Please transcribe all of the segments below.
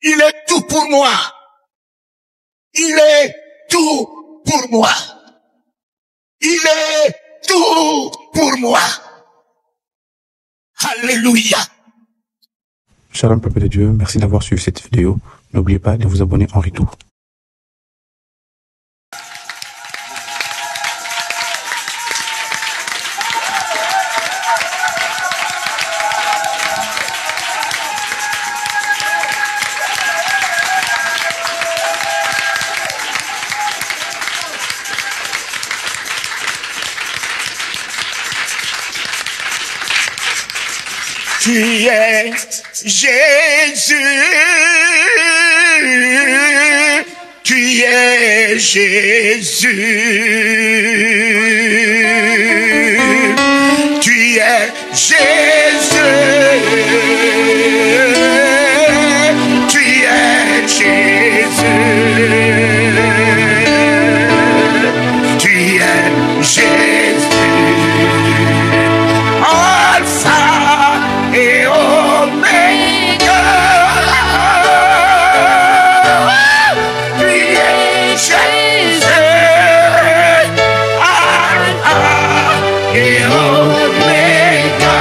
Il est tout pour moi. Il est tout pour moi. Il est tout pour moi. Alléluia. Shalom peuple de Dieu, merci d'avoir suivi cette vidéo. N'oubliez pas de vous abonner en retour. Tu es Jésus, tu es Jésus, tu es Jésus, tu es Jésus, tu es Jésus. Et Omega, tu es Jésus, Alpha et Omega.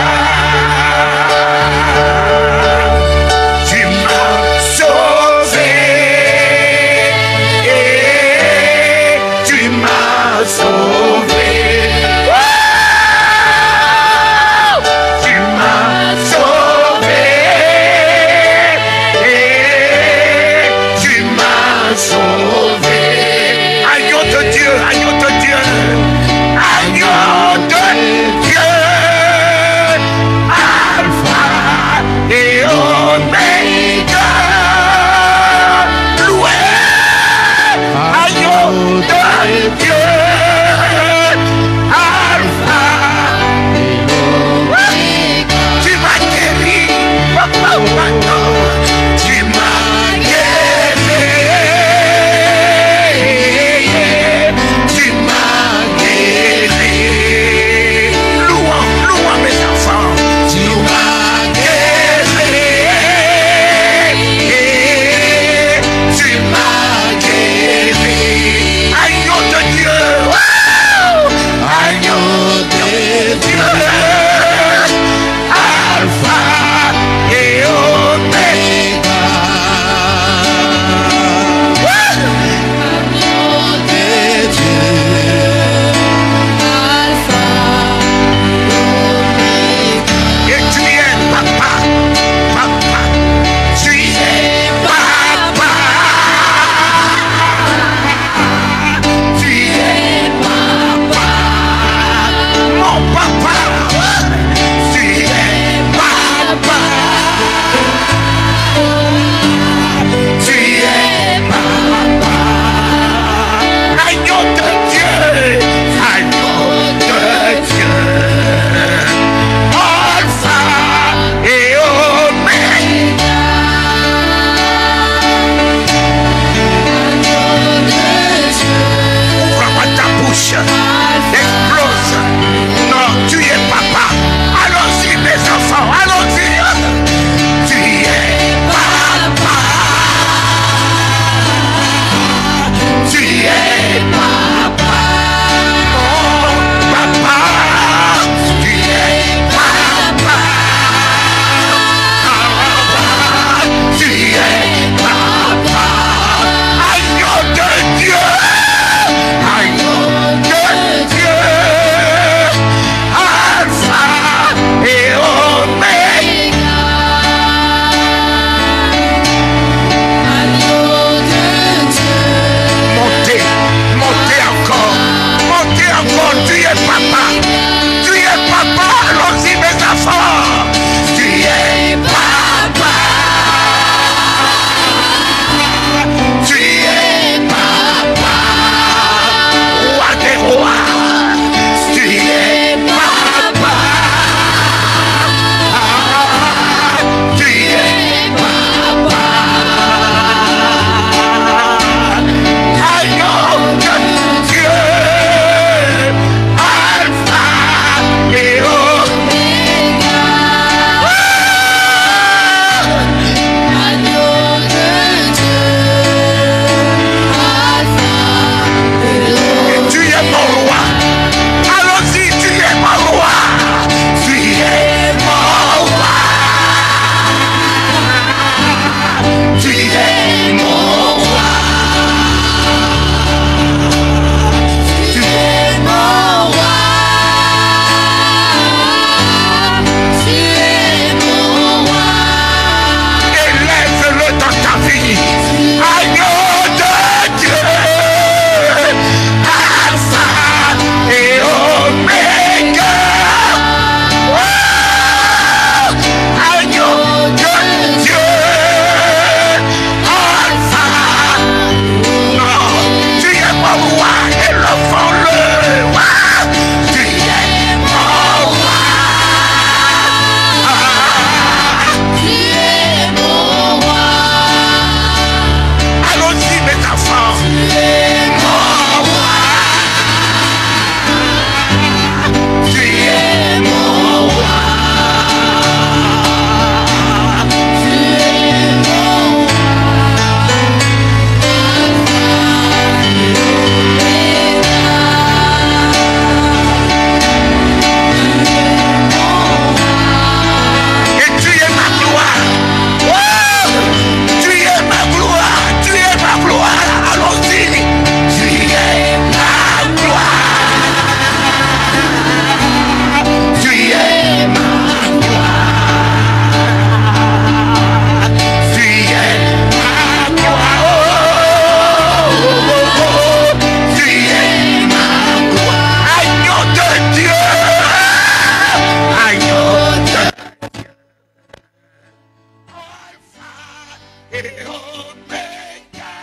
et Oméga.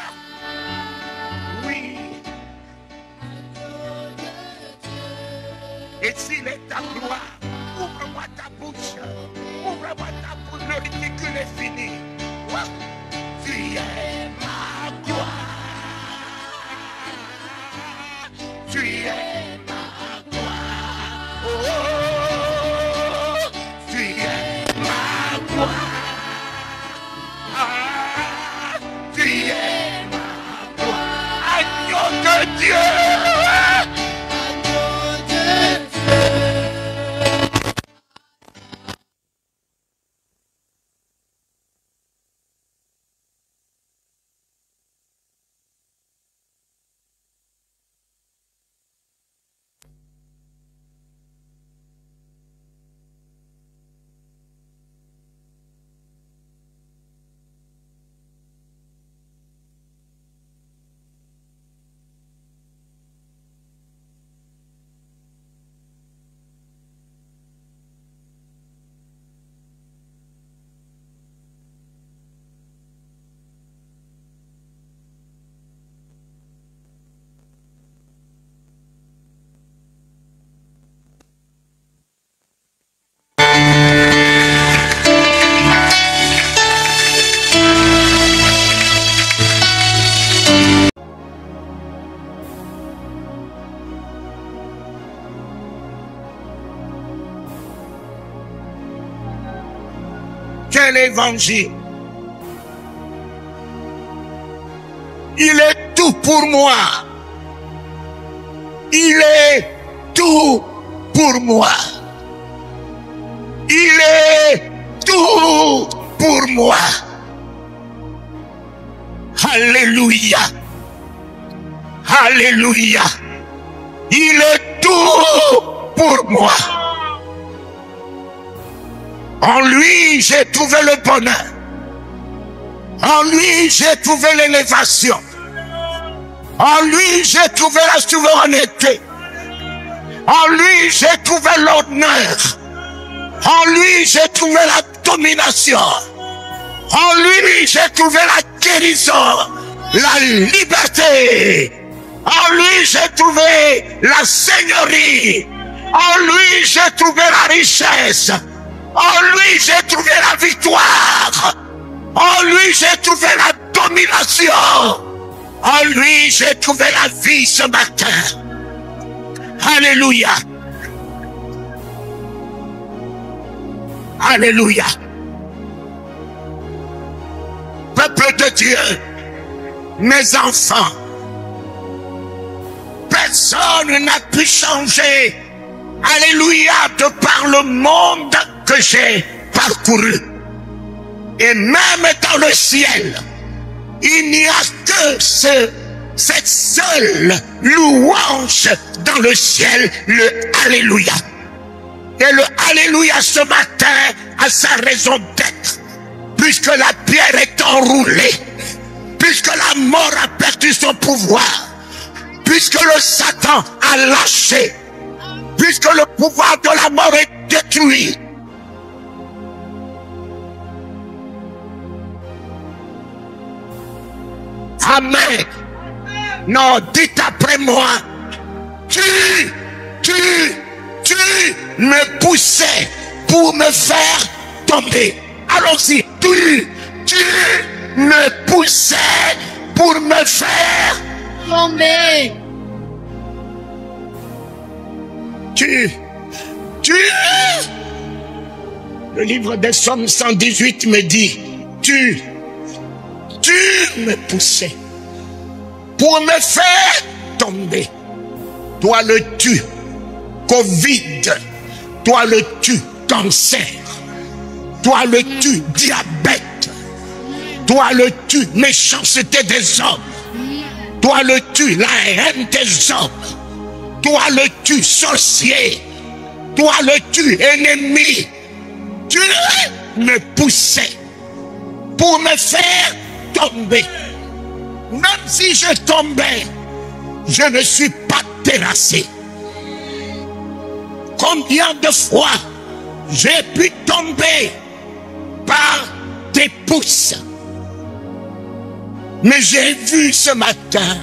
Oui. Et s'il est ta gloire, ouvre-moi ta bouche. Ouvre-moi ta bouche, le ridicule est fini. Tu es ma gloire. Tu es ma gloire. Oh, tu es ma gloire. Ah, tu es ma gloire. Agneau de Dieu. Quel évangile! Il est tout pour moi. Il est tout pour moi. Il est tout pour moi. Alléluia. Alléluia. Il est tout pour moi. En lui, j'ai trouvé le bonheur. En lui, j'ai trouvé l'élévation. En lui, j'ai trouvé la souveraineté. En lui, j'ai trouvé l'honneur. En lui, j'ai trouvé la domination. En lui, j'ai trouvé la guérison, la liberté. En lui, j'ai trouvé la seigneurie. En lui, j'ai trouvé la richesse. En lui, j'ai trouvé la victoire. En lui, j'ai trouvé la domination. En lui, j'ai trouvé la vie ce matin. Alléluia. Alléluia. Peuple de Dieu, mes enfants, personne n'a pu changer. Alléluia, de par le monde que j'ai parcouru. Et même dans le ciel, il n'y a que cette seule louange dans le ciel, le Alléluia. Et le Alléluia ce matin a sa raison d'être, puisque la pierre est enroulée, puisque la mort a perdu son pouvoir, puisque le Satan a lâché, puisque le pouvoir de la mort est détruit. Amen. Non, dites après moi. Tu me poussais pour me faire tomber. Allons-y. Tu me poussais pour me faire tomber. Le livre des Psaumes 118 me dit, tu me poussais pour me faire tomber. Toi le tu, Covid, toi le tu, cancer, toi le tu, diabète, toi le tu, méchanceté des hommes, toi le tu, la haine des hommes, toi le tu, sorcier, toi le tu, ennemi. Tu me poussais pour me faire tomber. Même si je tombais, je ne suis pas terrassé. Combien de fois j'ai pu tomber par tes pouces, Mais j'ai vu ce matin,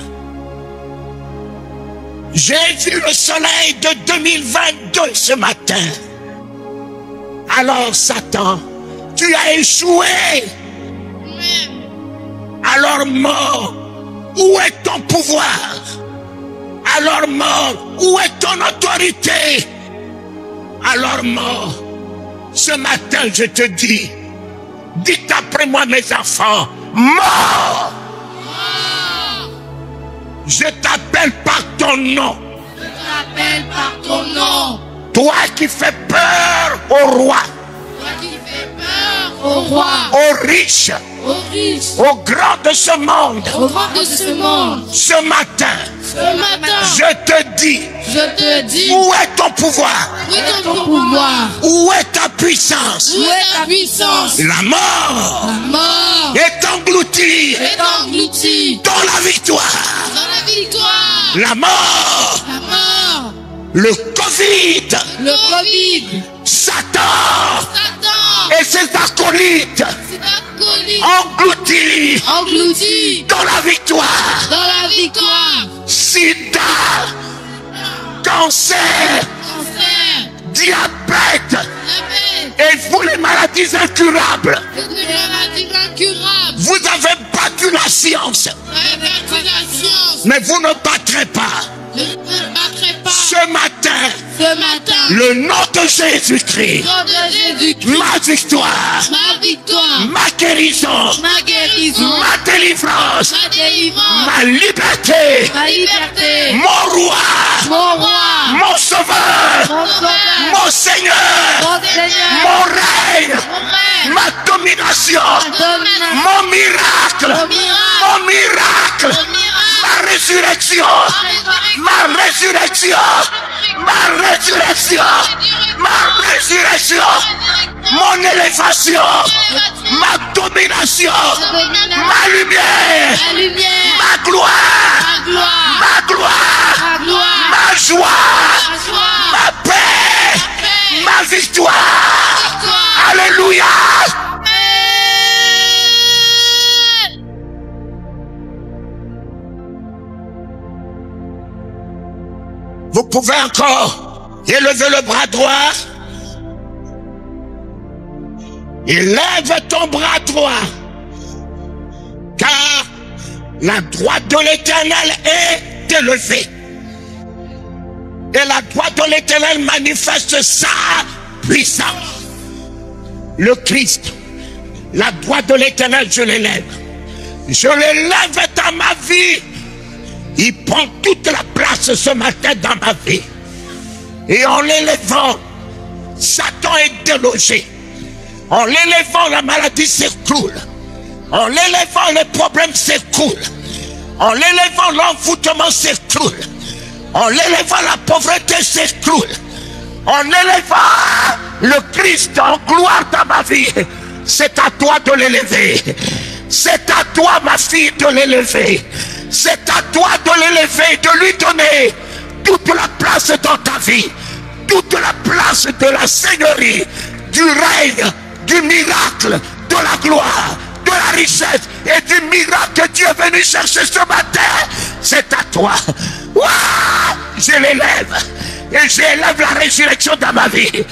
j'ai vu le soleil de 2022 ce matin. Alors Satan, tu as échoué. Alors mort, où est ton pouvoir? Alors mort, où est ton autorité? Alors mort, ce matin je te dis, dites après moi mes enfants, mort! Je t'appelle par ton nom. Je t'appelle par ton nom. Toi qui fais peur au roi. Toi qui fais peur au roi. Aux riches. Aux riches. Aux grands de ce monde. Aux grands de ce monde. Ce matin. Ce matin. Je te dis. Je te dis. Où est ton pouvoir? Où est ton pouvoir? Où est ta puissance? Où est ta puissance? La mort. La mort. Est engloutie. Est engloutie. Dans la victoire. Dans la victoire. La mort. La mort. Le Covid. Le Covid. Satan. Satan. Et ses acolytes. Engloutis. Engloutis. Dans la victoire. Dans la victoire. Sida. Cancer. Cancer. Diabète. Et vous les maladies incurables. Les maladies incurables. Vous avez battu la science. Vous avez battu la science. Mais vous ne battrez pas. Je ne battrai pas. Ce matin. Ce matin. Le nom de Jésus-Christ. Le nom de Jésus-Christ. Ma victoire. Ma victoire. Ma guérison. Ma guérison. Ma délivrance. Ma délivrance. Ma liberté. Ma liberté. Mon roi. Mon roi. Mon sauveur. Mon sauveur. Mon Seigneur. Mon Seigneur. Mon règne. Mon règne. Ma domination. Ma domination. Mon miracle. Mon miracle. Mon miracle. Mon miracle. Ma résurrection. Ma résurrection. Ma résurrection. Ma résurrection. Mon élévation. Ma domination. Ma lumière. Ma lumière. Ma gloire. Ma gloire. Ma gloire. Ma gloire. Ma joie. Ma joie. Ma paix. paix. Ma victoire. Victoire. Alléluia. Vous pouvez encore élever le bras droit. Élève ton bras droit. Car la droite de l'Éternel est élevée. Et la droite de l'Éternel manifeste sa puissance. Le Christ, la droite de l'Éternel, je l'élève. Je l'élève dans ma vie. Il prend toute la place ce matin dans ma vie. Et en l'élevant, Satan est délogé. En l'élevant, la maladie s'écroule. En l'élevant, les problèmes s'écroulent. En l'élevant, l'envoûtement s'écroule. En l'élevant, la pauvreté s'écroule. En élevant le Christ en gloire dans ma vie, c'est à toi de l'élever. C'est à toi, ma fille, de l'élever. C'est à toi de l'élever, de lui donner toute la place dans ta vie, toute la place de la seigneurie, du règne, du miracle, de la gloire, de la richesse et du miracle que Dieu est venu chercher ce matin. C'est à toi. Ouah, je l'élève. Et j'élève la résurrection dans ma vie.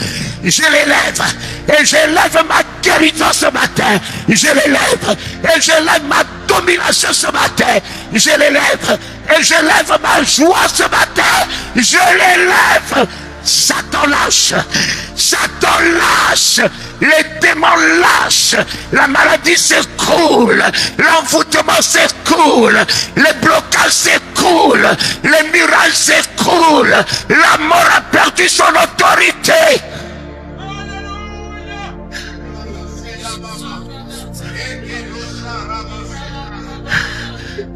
Je l'élève. Et j'élève ma guérison ce matin. Je l'élève. Et j'élève ma domination ce matin. Je l'élève. Et j'élève ma joie ce matin. Je l'élève. Satan lâche. Satan lâche. Les démons lâchent. La maladie s'écroule. L'envoûtement s'écroule. Les blocages s'écroulent. Les mirages s'écroulent. La mort a perdu son autorité.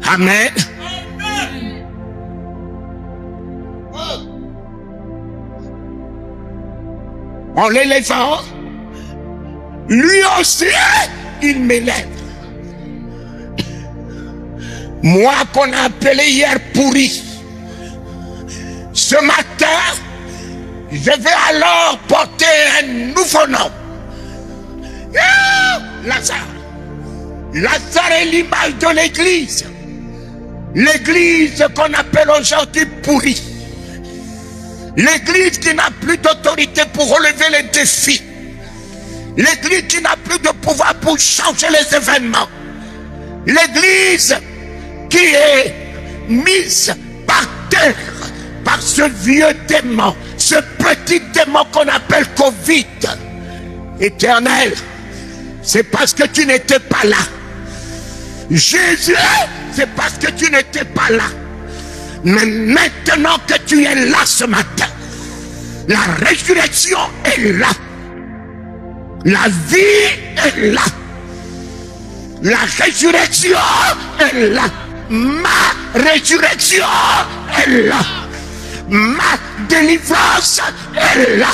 Amen. En l'élevant, lui aussi, il m'élève. Moi qu'on a appelé hier pourri, ce matin, je vais alors porter un nouveau nom. Lazare, Lazare est l'image de l'église. L'église qu'on appelle aujourd'hui pourrie. L'église qui n'a plus d'autorité pour relever les défis. L'église qui n'a plus de pouvoir pour changer les événements. L'église qui est mise par terre par ce vieux démon, ce petit démon qu'on appelle Covid. Éternel, c'est parce que tu n'étais pas là. Jésus, c'est parce que tu n'étais pas là. Mais maintenant que tu es là ce matin, la résurrection est là. La vie est là. La résurrection est là. Ma résurrection est là. Ma délivrance est là.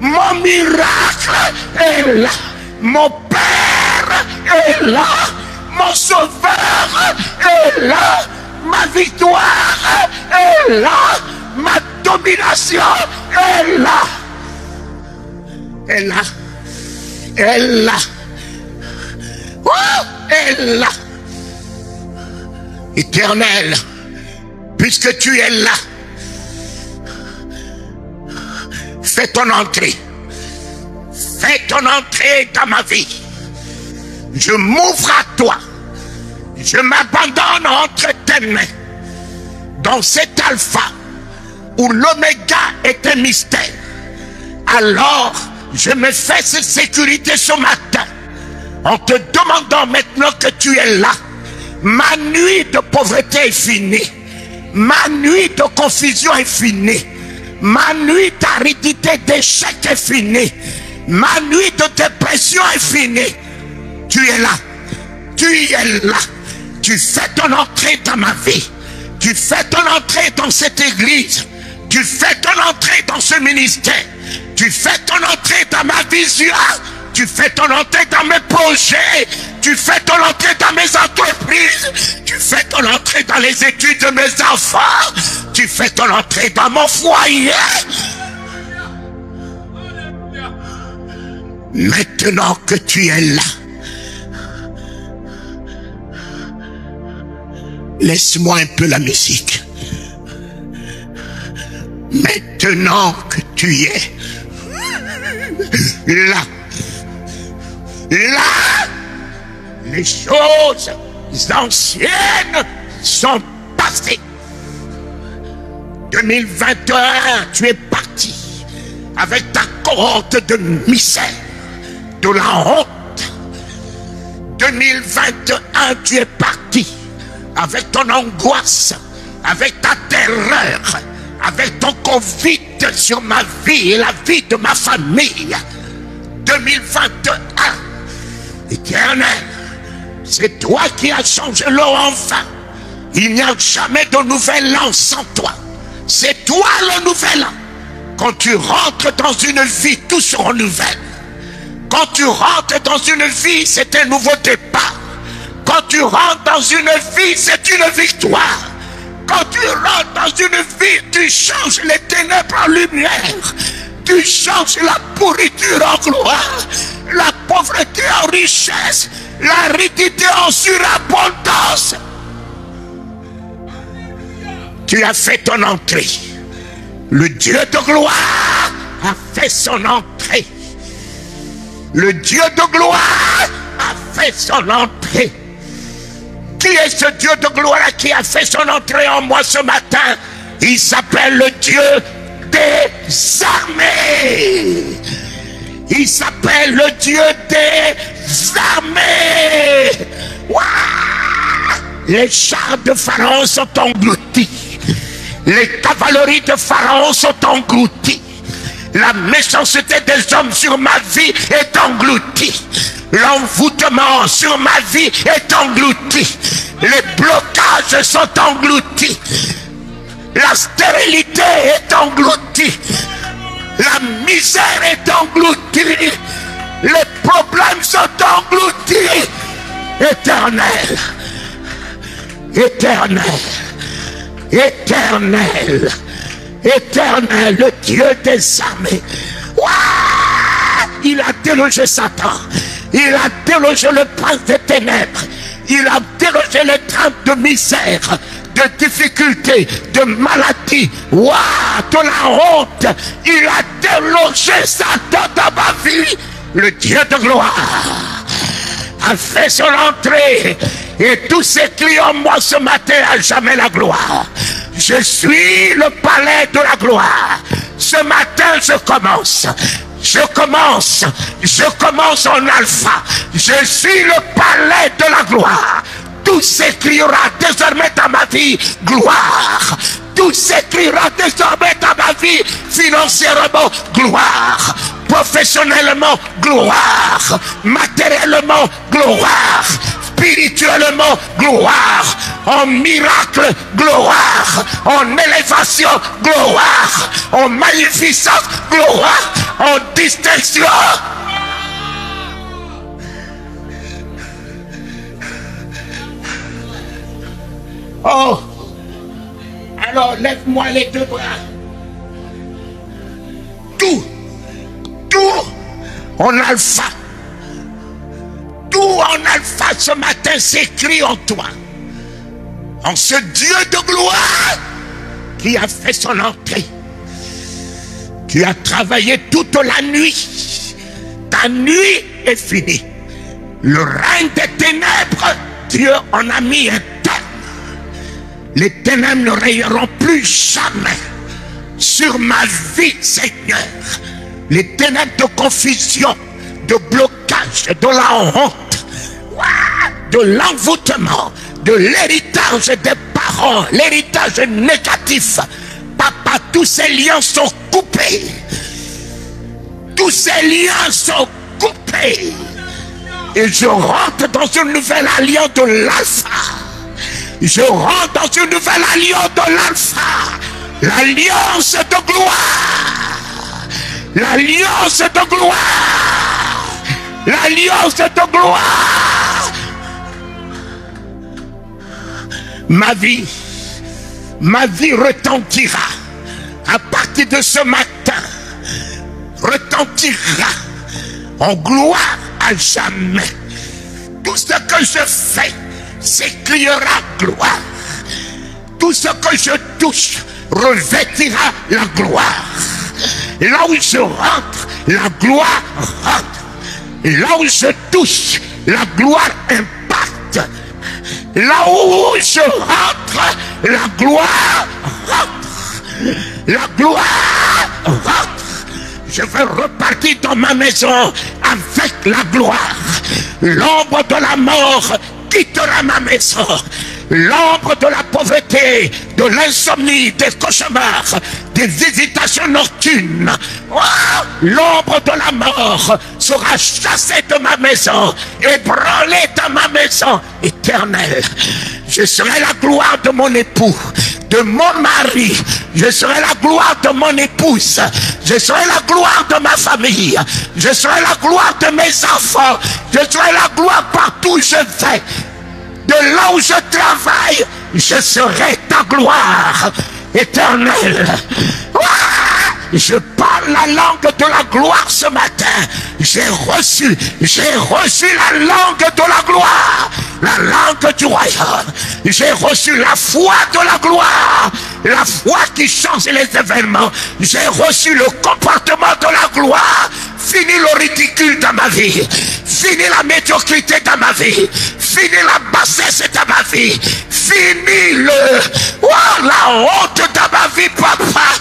Mon miracle est là. Mon Père est là. Mon Sauveur est là. Ma victoire est là. Ma domination est là. Est là. Est là. Oh, est là. Éternel, puisque tu es là, fais ton entrée. Fais ton entrée dans ma vie. Je m'ouvre à toi. Je m'abandonne entre tes mains. Dans cet alpha où l'oméga est un mystère. Alors, je me fais cette sécurité ce matin en te demandant maintenant que tu es là. Ma nuit de pauvreté est finie. Ma nuit de confusion est finie. Ma nuit d'aridité, d'échec est finie. Ma nuit de dépression est finie. Tu es là. Tu es là. Tu fais ton entrée dans ma vie. Tu fais ton entrée dans cette église. Tu fais ton entrée dans ce ministère. Tu fais ton entrée dans ma vision. Tu fais ton entrée dans mes projets. Tu fais ton entrée dans mes entreprises. Tu fais ton entrée dans les études de mes enfants. Tu fais ton entrée dans mon foyer. Maintenant que tu es là, laisse-moi un peu la musique. Maintenant que tu es là, les choses anciennes sont passées. 2021, tu es parti avec ta cohorte de misère, de la honte. 2021, tu es parti avec ton angoisse, avec ta terreur, avec ton Covid sur ma vie et la vie de ma famille. 2021, Éternel, c'est toi qui as changé l'eau en vin. Il n'y a jamais de nouvel an sans toi. C'est toi le nouvel an. Quand tu rentres dans une vie, tout se renouvelle. Quand tu rentres dans une vie, c'est un nouveau départ. Quand tu rentres dans une vie, c'est une victoire. Quand tu rentres dans une vie, tu changes les ténèbres en lumière. Tu changes la pourriture en gloire, la pauvreté en richesse, l'aridité en surabondance. Tu as fait ton entrée. Le Dieu de gloire a fait son entrée. Le Dieu de gloire a fait son entrée. Qui est ce Dieu de gloire qui a fait son entrée en moi ce matin? Il s'appelle le Dieu des armées. Il s'appelle le Dieu des armées. Ouah! Les chars de Pharaon sont engloutis. Les cavaleries de Pharaon sont englouties. La méchanceté des hommes sur ma vie est engloutie. L'envoûtement sur ma vie est englouti. Les blocages sont engloutis. La stérilité est engloutie. La misère est engloutie. Les problèmes sont engloutis. Éternel, éternel, éternel, éternel, le Dieu des armées. Ouah! Il a délogé Satan. Il a délogé le prince des ténèbres. Il a délogé les trappes de misère, de difficultés, de maladies, de la honte. Il a délogé ça dans ma vie. Le Dieu de gloire a fait son entrée. Et tous ces clients, moi, ce matin, à jamais la gloire. Je suis le palais de la gloire. Ce matin, je commence en alpha. Je suis le palais de la gloire. Tout s'écrira désormais dans ma vie, gloire. Tout s'écrira désormais dans ma vie, financièrement, gloire. Professionnellement, gloire. Matériellement, gloire. Spirituellement, gloire. En miracle, gloire. En élévation, gloire. En magnificence, gloire. En distinction. Oh, alors lève-moi les deux bras. Tout en alpha. Tout en alpha ce matin s'écrit en toi. En ce Dieu de gloire qui a fait son entrée. Tu as travaillé toute la nuit. Ta nuit est finie. Le règne des ténèbres, Dieu en a mis un terme. Les ténèbres ne règneront plus jamais sur ma vie, Seigneur. Les ténèbres de confusion, de blocage, de la honte, de l'envoûtement, de l'héritage des parents, l'héritage négatif. Papa, tous ces liens sont coupés. Tous ces liens sont coupés. Et je rentre dans une nouvelle alliance de l'alpha. Je rentre dans une nouvelle alliance de l'alpha. L'alliance de gloire. L'alliance de gloire. L'alliance de gloire. Ma vie retentira. À partir de ce matin, retentira en gloire à jamais. Tout ce que je fais s'écriera gloire. Tout ce que je touche revêtira la gloire. Et là où je rentre, la gloire rentre. Et là où je touche, la gloire impacte. Là où je rentre, la gloire rentre. La gloire rentre. Je vais repartir dans ma maison avec la gloire. L'ombre de la mort quittera ma maison. L'ombre de la pauvreté, de l'insomnie, des cauchemars, des visitations nocturnes. L'ombre de la mort sera chassée de ma maison, ébranlée dans ma maison éternelle. Je serai la gloire de mon époux, de mon mari. Je serai la gloire de mon épouse. Je serai la gloire de ma famille. Je serai la gloire de mes enfants. Je serai la gloire partout où je vais. De là où je travaille, je serai ta gloire éternelle. Je parle la langue de la gloire ce matin. J'ai reçu la langue de la gloire, la langue du royaume. J'ai reçu la foi de la gloire, la foi qui change les événements. J'ai reçu le comportement de la gloire. Fini le ridicule dans ma vie. Fini la médiocrité dans ma vie. Fini la bassesse dans ma vie. Fini la honte dans ma vie, papa.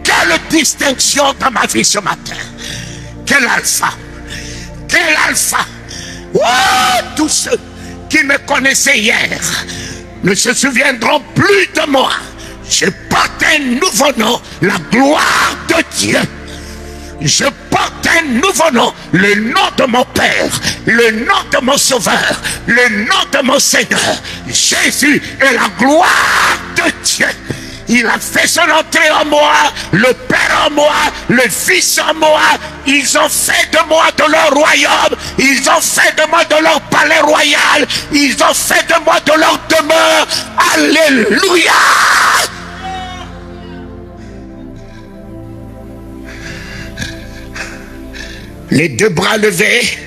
Quelle distinction dans ma vie ce matin. Quel alpha. Quel alpha. Tous ceux qui me connaissaient hier ne se souviendront plus de moi. Je porte un nouveau nom, la gloire de Dieu. Je porte un nouveau nom, le nom de mon Père, le nom de mon Sauveur, le nom de mon Seigneur. Jésus est la gloire de Dieu. Il a fait son entrée en moi, le Père en moi, le Fils en moi. Ils ont fait de moi de leur royaume. Ils ont fait de moi de leur palais royal. Ils ont fait de moi de leur demeure. Alléluia. les deux bras levés.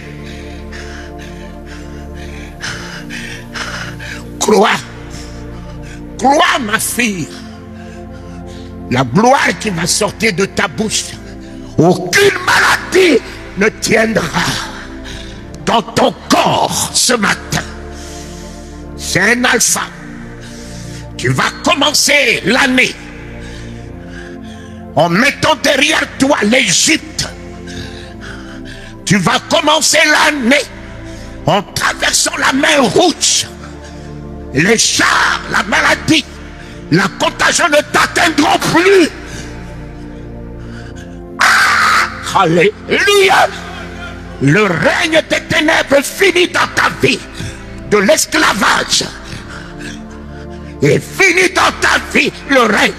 Crois, crois ma fille, la gloire qui va sortir de ta bouche, aucune maladie ne tiendra dans ton corps ce matin. C'est un alpha. Tu vas commencer l'année en mettant derrière toi l'Égypte. Tu vas commencer l'année en traversant la mer Rouge. Les chars, la maladie, la contagion ne t'atteindront plus. Ah, alléluia. Le règne des ténèbres finit dans ta vie, de l'esclavage. Et finit dans ta vie le règne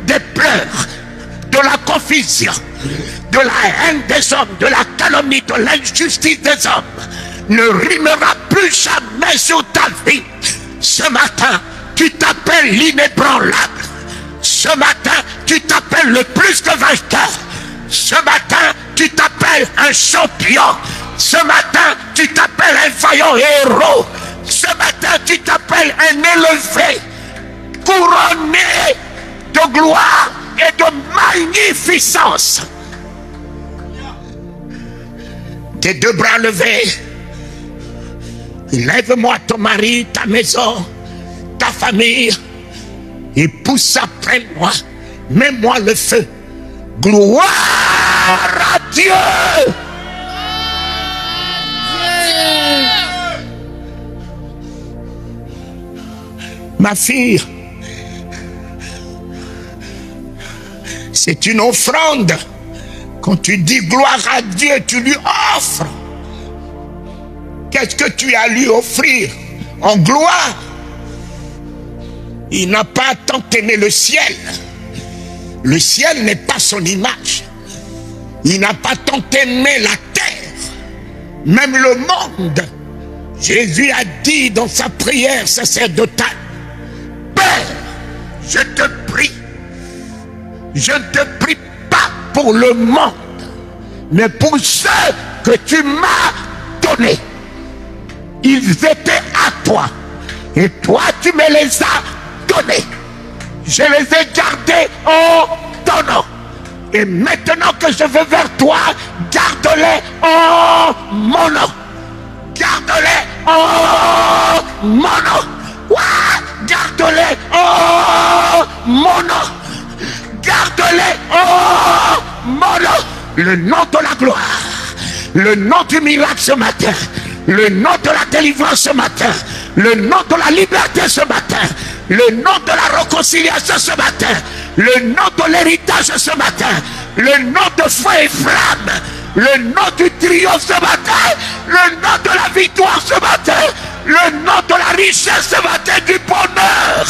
des pleurs, de la confusion, de la haine des hommes, de la calomnie, de l'injustice des hommes. Ne rimera plus jamais sur ta vie. Ce matin, tu t'appelles l'inébranlable. Ce matin, tu t'appelles le plus que vainqueur. Ce matin, tu t'appelles un champion. Ce matin, tu t'appelles un vaillant héros. Ce matin, tu t'appelles un élevé, couronné de gloire et de magnificence. Tes deux bras levés. Lève-moi ton mari, ta maison, ta famille, et pousse après moi. Mets-moi le feu. Gloire à Dieu. Ma fille, c'est une offrande. Quand tu dis gloire à Dieu, tu lui offres. Qu'est-ce que tu as à lui offrir en gloire? Il n'a pas tant aimé le ciel. Le ciel n'est pas son image. Il n'a pas tant aimé la terre, même le monde. Jésus a dit dans sa prière sacerdotale: Père, je ne te prie pas pour le monde, mais pour ceux que tu m'as donnés. Ils étaient à toi, et toi tu me les as donnés. Je les ai gardés en ton nom. Et maintenant que je vais vers toi, garde-les en mon nom. Garde-les en mon nom. Ouais, garde-les en mon nom. Garde-les en mon nom. Le nom de la gloire, le nom du miracle ce matin, le nom de la délivrance ce matin, le nom de la liberté ce matin, le nom de la réconciliation ce matin, le nom de l'héritage ce matin, le nom de feu et flamme, le nom du triomphe ce matin, le nom de la victoire ce matin, le nom de la richesse ce matin, du bonheur.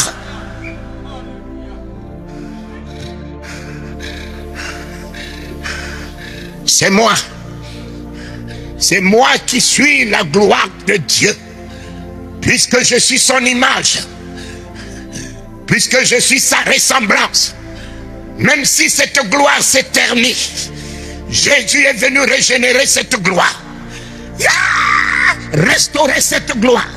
C'est moi. C'est moi qui suis la gloire de Dieu. Puisque je suis son image, puisque je suis sa ressemblance, même si cette gloire s'éternise, Jésus est venu régénérer cette gloire, restaurer cette gloire.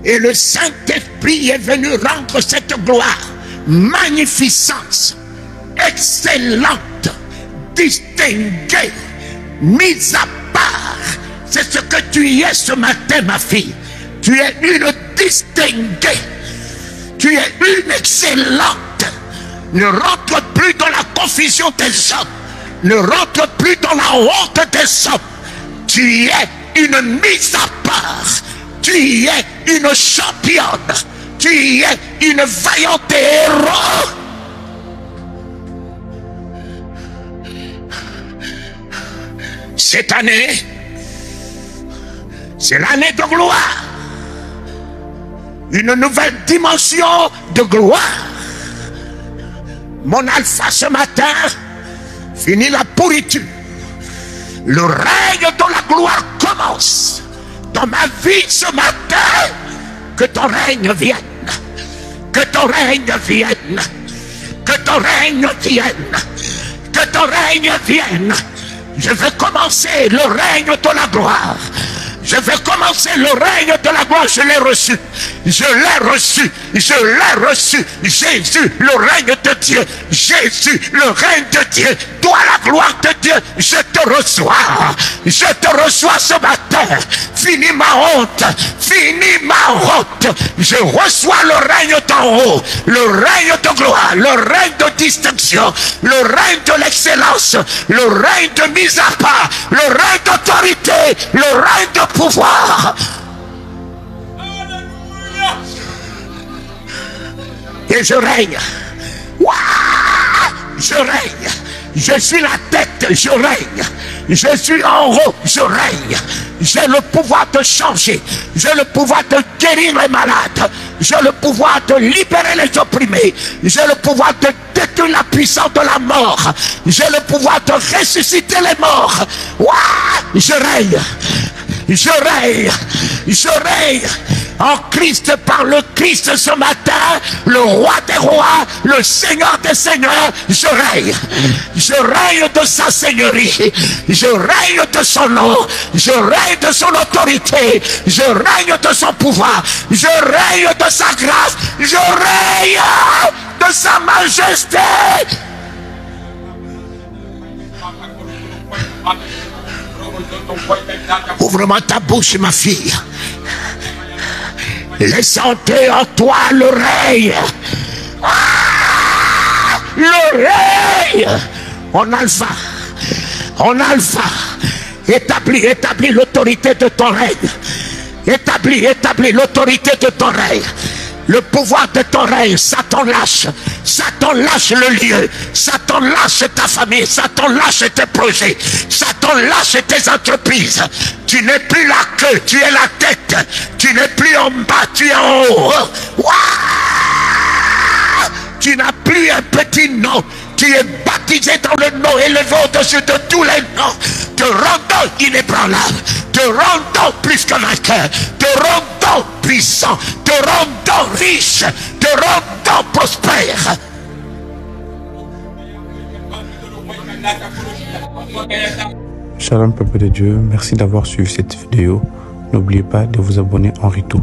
Et le Saint-Esprit est venu rendre cette gloire magnificence, excellente, distinguée, mise à part. C'est ce que tu es ce matin, ma fille. Tu es une distinguée. Tu es une excellente. Ne rentre plus dans la confusion des hommes. Ne rentre plus dans la honte des hommes. Tu es une mise à part. Tu es une championne. Tu es une vaillante héros. Cette année, c'est l'année de gloire. Une nouvelle dimension de gloire. Mon alpha ce matin finit la pourriture. Le règne de la gloire commence dans ma vie ce matin. Que ton règne vienne. Que ton règne vienne. Que ton règne vienne. Que ton règne vienne. Je vais commencer le règne de la gloire. Je vais commencer le règne de la gloire. Je l'ai reçu. Je l'ai reçu. Je l'ai reçu. Jésus, le règne de Dieu. Jésus, le règne de Dieu. Toi, la gloire de Dieu, je te reçois. Je te reçois ce matin. Finis ma honte. Finis ma honte. Je reçois le règne d'en haut. Le règne de gloire. Le règne de distinction. Le règne de l'excellence. Le règne de mise à part. Le règne d'autorité. Le règne de pouvoir. Et je règne. Ouah, je règne. Je suis la tête, je règne. Je suis en haut, je règne. J'ai le pouvoir de changer. J'ai le pouvoir de guérir les malades. J'ai le pouvoir de libérer les opprimés. J'ai le pouvoir de détruire la puissance de la mort. J'ai le pouvoir de ressusciter les morts. Ouah, je règne. Je règne. Je règne. En Christ, par le Christ ce matin, le roi des rois, le Seigneur des seigneurs, je règne. Je règne de sa seigneurie. Je règne de son nom. Je règne de son autorité. Je règne de son pouvoir. Je règne de sa grâce. Je règne de sa majesté. Ouvre-moi ta bouche, ma fille. Laisse entrer en toi le règne. Ah, le règne. En alpha. En alpha. Établis l'autorité de ton règne. Établis l'autorité de ton règne. Le pouvoir de ton règne. Satan lâche. Satan lâche le lieu. Satan lâche ta famille. Satan lâche tes projets. Satan lâche tes entreprises. Tu n'es plus la queue, tu es la tête. Tu n'es plus en bas, tu es en haut. Ouah! Tu n'as plus un petit nom. Tu es baptisé dans le nom élevé au-dessus de tous les noms. Te rendant inébranlable. Te rendant plus qu'un vainqueur. Te rendant puissant. Te rendant riche. Te rendant prospère. Shalom peuple de Dieu, merci d'avoir suivi cette vidéo. N'oubliez pas de vous abonner en retour.